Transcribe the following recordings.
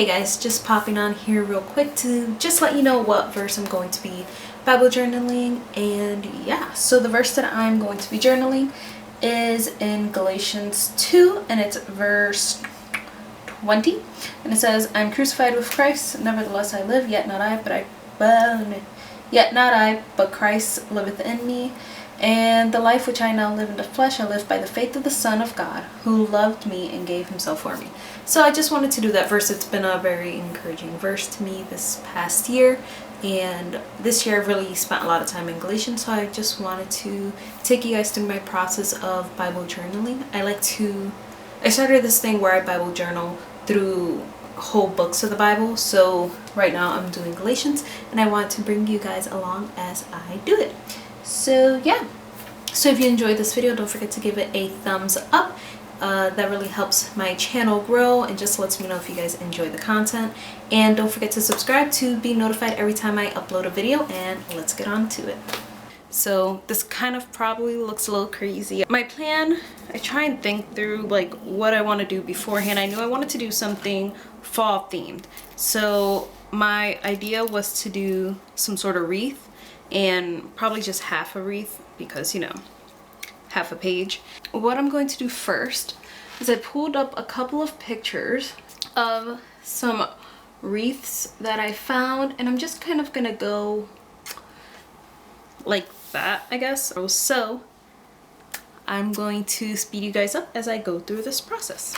Hey guys, just popping on here real quick to just let you know what verse I'm going to be Bible journaling. And yeah, so the verse that I'm going to be journaling is in Galatians 2, and it's verse 20, and it says, "I'm crucified with Christ, nevertheless I live, yet not I, but Christ liveth in me. And the life which I now live in the flesh, I live by the faith of the Son of God, who loved me and gave himself for me." So I just wanted to do that verse. It's been a very encouraging verse to me this past year. And this year I've really spent a lot of time in Galatians, so I just wanted to take you guys through my process of Bible journaling. I started this thing where I Bible journal through whole books of the Bible. So right now I'm doing Galatians, and I want to bring you guys along as I do it. So yeah, so if you enjoyed this video, don't forget to give it a thumbs up. That really helps my channel grow and just lets me know if you guys enjoy the content. And don't forget to subscribe to be notified every time I upload a video, and let's get on to it. So this kind of probably looks a little crazy. My plan, I try and think through like what I want to do beforehand. I knew I wanted to do something fall themed. So my idea was to do some sort of wreath, and probably just half a wreath because, you know, half a page. What I'm going to do first is I pulled up a couple of pictures of some wreaths that I found, and I'm just kind of gonna go like that, I guess. So I'm going to speed you guys up as I go through this process.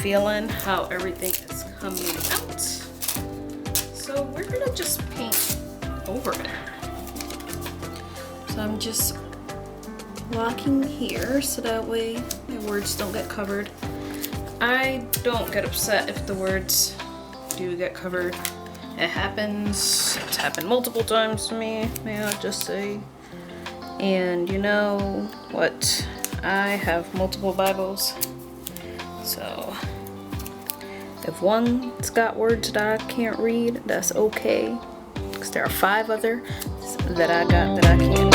Feeling how everything is coming out, so we're gonna just paint over it. So I'm just blocking here so that way my words don't get covered. I don't get upset if the words do get covered. It happens. It's happened multiple times to me, may I just say. And you know what? I have multiple Bibles, so if one's got words that I can't read, that's okay, because there are 5 other that I got that I can't read.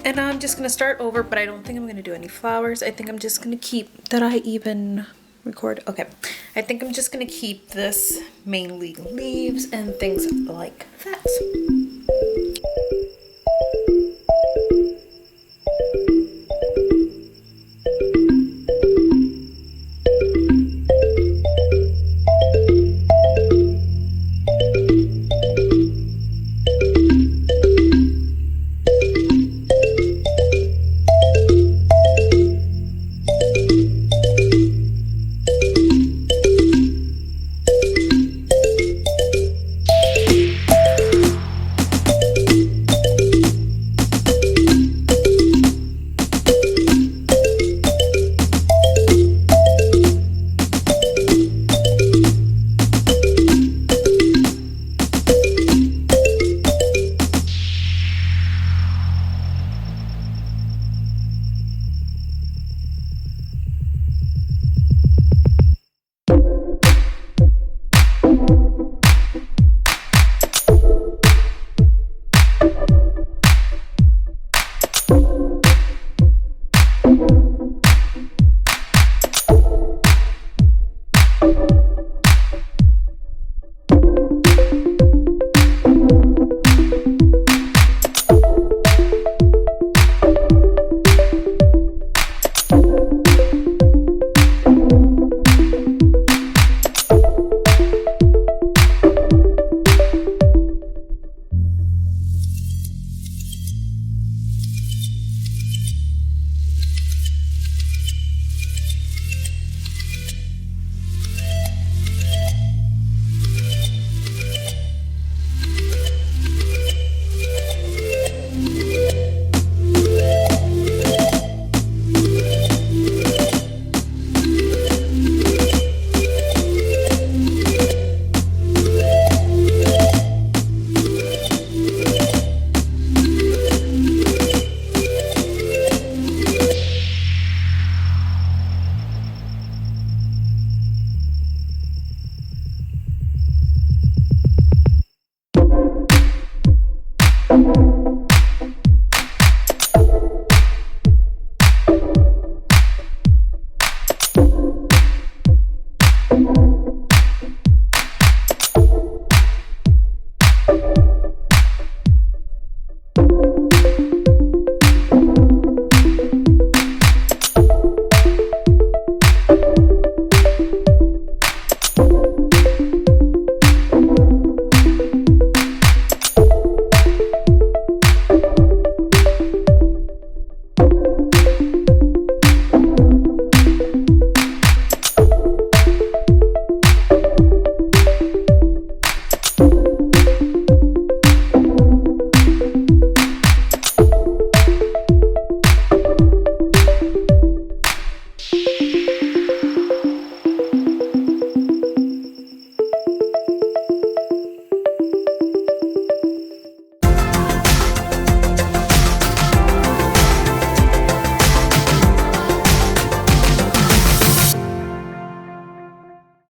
And I'm just gonna start over, but I don't think I'm gonna do any flowers. I think I'm just gonna keep, did I even record? Okay, I think I'm just gonna keep this mainly leaves and things like that.